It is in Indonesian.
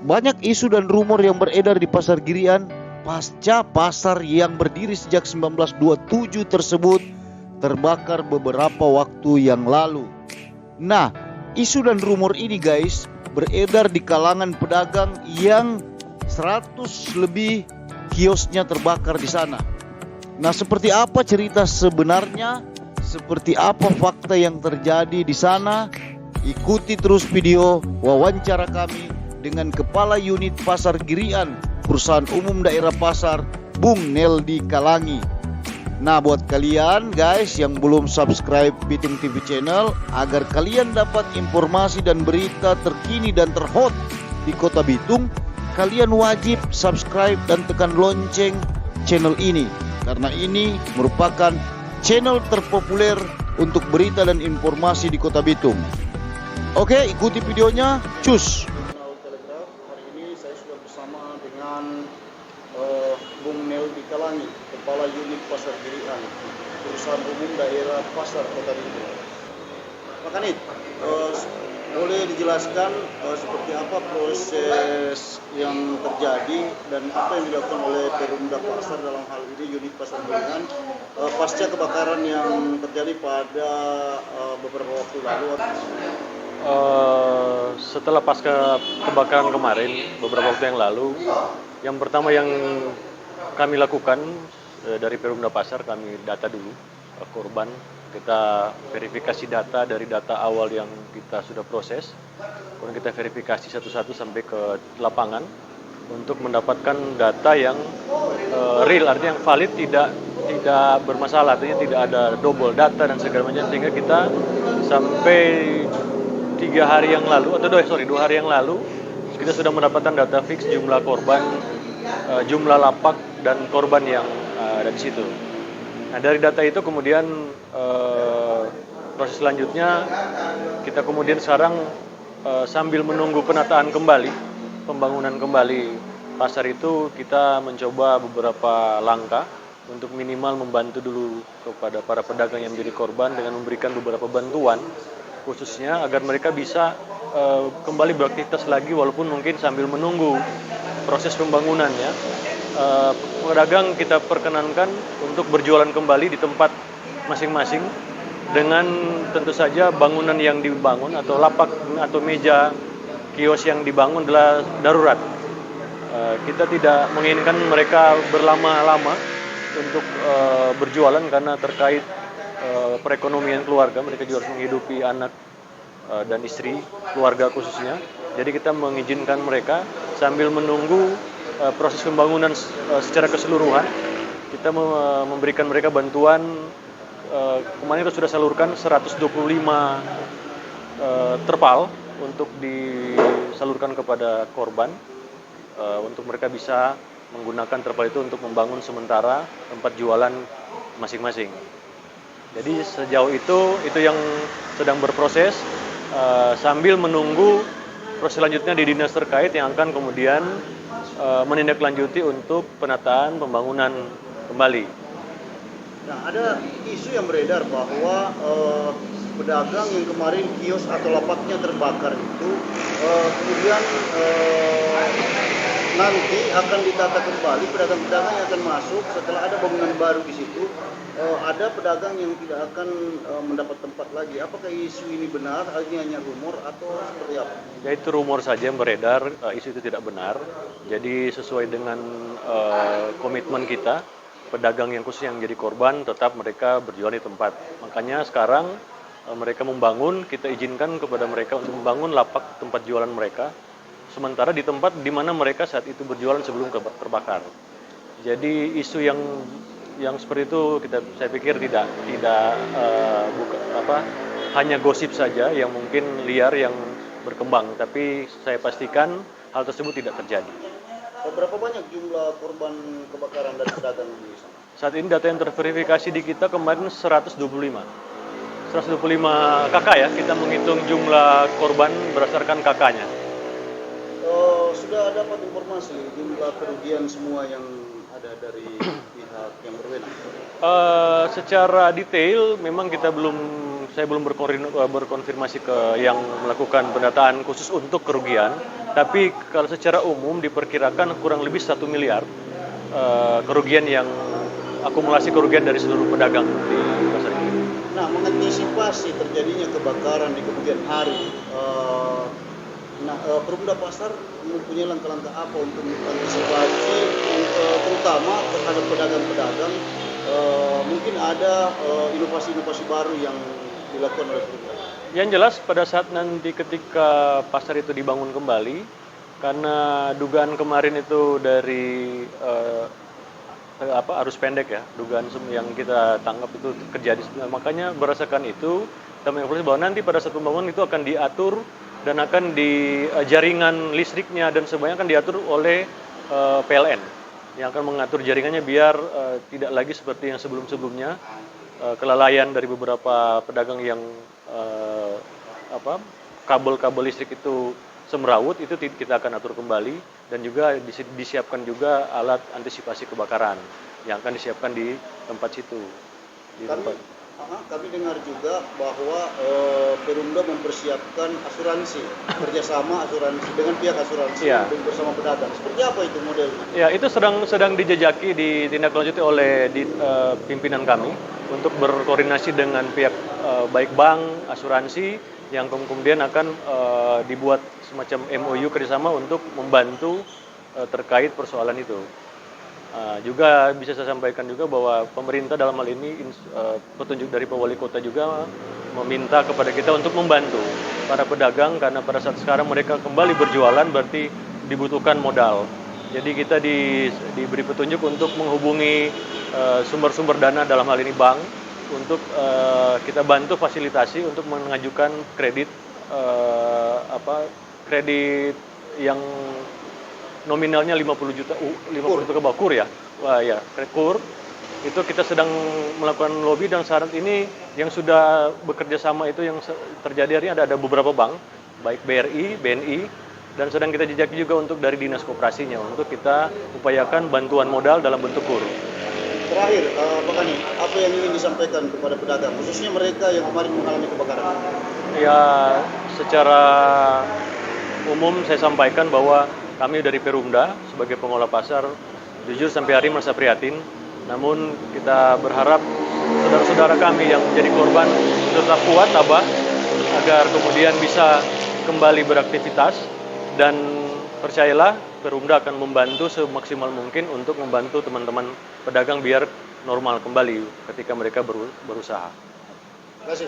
Banyak isu dan rumor yang beredar di Pasar Girian pasca pasar yang berdiri sejak 1927 tersebut terbakar beberapa waktu yang lalu. Nah, isu dan rumor ini guys beredar di kalangan pedagang yang 100 lebih kiosnya terbakar di sana. Nah, seperti apa cerita sebenarnya? Seperti apa fakta yang terjadi di sana? Ikuti terus video wawancara kami dengan Kepala Unit Pasar Girian, Perusahaan Umum Daerah Pasar, Bung Neldi Kalangi. Nah, buat kalian guys yang belum subscribe Bitung TV channel, agar kalian dapat informasi dan berita terkini dan terhot di Kota Bitung, kalian wajib subscribe dan tekan lonceng channel ini, karena ini merupakan channel terpopuler untuk berita dan informasi di Kota Bitung. Oke, ikuti videonya, cus. Telegraf. Hari ini saya sudah bersama dengan Bung Neldi Kalangi, Kepala Unit Pasar Girian, Perusahaan Umum Daerah Pasar Kota Bitung. Pak Kanit, boleh dijelaskan seperti apa proses yang terjadi dan apa yang dilakukan oleh Perumda Pasar dalam hal ini Unit Pasar Girian pasca kebakaran yang terjadi pada beberapa waktu lalu? Setelah pasca kebakaran kemarin, beberapa waktu yang lalu, yang pertama yang kami lakukan dari Perumda Pasar, kami data dulu korban, kita verifikasi data dari data awal yang kita sudah proses, kemudian kita verifikasi satu-satu sampai ke lapangan untuk mendapatkan data yang real, artinya yang valid, tidak bermasalah, artinya tidak ada double data dan segala macam, sehingga kita sampai 2 hari yang lalu kita sudah mendapatkan data fix jumlah korban, jumlah lapak dan korban yang ada di situ. Nah, dari data itu kemudian proses selanjutnya kita kemudian sekarang sambil menunggu penataan kembali, pembangunan kembali pasar itu, kita mencoba beberapa langkah untuk minimal membantu dulu kepada para pedagang yang menjadi korban dengan memberikan beberapa bantuan, khususnya agar mereka bisa kembali beraktivitas lagi walaupun mungkin sambil menunggu proses pembangunannya. Pedagang kita perkenankan untuk berjualan kembali di tempat masing-masing dengan tentu saja bangunan yang dibangun atau lapak atau meja kios yang dibangun adalah darurat. Kita tidak menginginkan mereka berlama-lama untuk berjualan karena terkait perekonomian keluarga, mereka juga harus menghidupi anak dan istri, keluarga khususnya. Jadi kita mengizinkan mereka sambil menunggu proses pembangunan secara keseluruhan. Kita memberikan mereka bantuan, kemarin kita sudah salurkan 125 terpal untuk disalurkan kepada korban, untuk mereka bisa menggunakan terpal itu untuk membangun sementara tempat jualan masing-masing. Jadi sejauh itu yang sedang berproses, sambil menunggu proses selanjutnya di dinas terkait yang akan kemudian menindaklanjuti untuk penataan pembangunan kembali. Nah, ada isu yang beredar bahwa pedagang yang kemarin kios atau lapaknya terbakar itu kemudian nanti akan ditata kembali, pedagang-pedagang yang akan masuk setelah ada bangunan baru di situ. Ada pedagang yang tidak akan mendapat tempat lagi. Apakah isu ini benar? Ini hanya rumor atau seperti apa? Ya, itu rumor saja yang beredar, isu itu tidak benar. Jadi sesuai dengan komitmen kita, pedagang yang khusus yang jadi korban tetap mereka berjualan di tempat. Makanya sekarang mereka membangun, kita izinkan kepada mereka untuk membangun lapak tempat jualan mereka, sementara di tempat di mana mereka saat itu berjualan sebelum terbakar. Jadi isu yang seperti itu saya pikir tidak hanya gosip saja yang mungkin liar yang berkembang, tapi saya pastikan hal tersebut tidak terjadi. Berapa banyak jumlah korban kebakaran dan pedagang di sana? Saat ini data yang terverifikasi di kita kemarin 125 kakak ya, kita menghitung jumlah korban berdasarkan kakaknya. Sudah dapat informasi jumlah kerugian semua yang ada dari pihak yang berwenang? Secara detail memang saya belum berkonfirmasi ke yang melakukan pendataan khusus untuk kerugian. Tapi kalau secara umum diperkirakan kurang lebih 1 miliar kerugian yang akumulasi kerugian dari seluruh pedagang di pasar ini. Nah, mengantisipasi terjadinya kebakaran di kemudian hari, Perumda Pasar mempunyai langkah-langkah apa untuk mengantisipasi, terutama terhadap pedagang-pedagang? Mungkin ada inovasi-inovasi baru yang dilakukan oleh Perumda. Yang jelas pada saat nanti ketika pasar itu dibangun kembali, karena dugaan kemarin itu dari arus pendek ya, dugaan yang kita tangkap itu terjadi. Makanya berdasarkan itu kita menginformasi bahwa nanti pada saat pembangunan itu akan diatur dan akan di jaringan listriknya dan semuanya akan diatur oleh PLN yang akan mengatur jaringannya biar tidak lagi seperti yang sebelum-sebelumnya, kelalaian dari beberapa pedagang yang kabel-kabel listrik itu semrawut, itu kita akan atur kembali, dan juga disiapkan juga alat antisipasi kebakaran yang akan disiapkan di tempat situ. Kami dengar juga bahwa Perumda mempersiapkan asuransi, kerjasama asuransi dengan pihak asuransi bersama pedagang. Seperti apa itu modelnya? Ya, itu sedang dijajaki, ditindaklanjuti oleh pimpinan kami untuk berkoordinasi dengan pihak baik bank, asuransi, yang kemudian akan dibuat semacam MOU kerjasama untuk membantu terkait persoalan itu. Juga bisa saya sampaikan juga bahwa pemerintah dalam hal ini petunjuk dari Pak Wali Kota juga meminta kepada kita untuk membantu para pedagang, karena pada saat sekarang mereka kembali berjualan berarti dibutuhkan modal. Jadi kita diberi petunjuk untuk menghubungi sumber-sumber dana, dalam hal ini bank, untuk kita bantu fasilitasi untuk mengajukan kredit kredit yang nominalnya 50 juta kur ya. Wah ya, kur. Itu kita sedang melakukan lobby, dan saat ini yang sudah bekerja sama itu yang terjadi hari ini ada beberapa bank, baik BRI, BNI, dan sedang kita jejaki juga untuk dari dinas koperasinya untuk kita upayakan bantuan modal dalam bentuk kur. Terakhir, Pak Kani, apa yang ingin disampaikan kepada pedagang, khususnya mereka yang kemarin mengalami kebakaran? Ya, secara umum saya sampaikan bahwa kami dari Perumda sebagai pengelola pasar jujur sampai hari merasa prihatin. Namun kita berharap saudara-saudara kami yang menjadi korban tetap kuat, tabah, agar kemudian bisa kembali beraktivitas, dan percayalah Perumda akan membantu semaksimal mungkin untuk membantu teman-teman pedagang biar normal kembali ketika mereka berusaha. Terima kasih.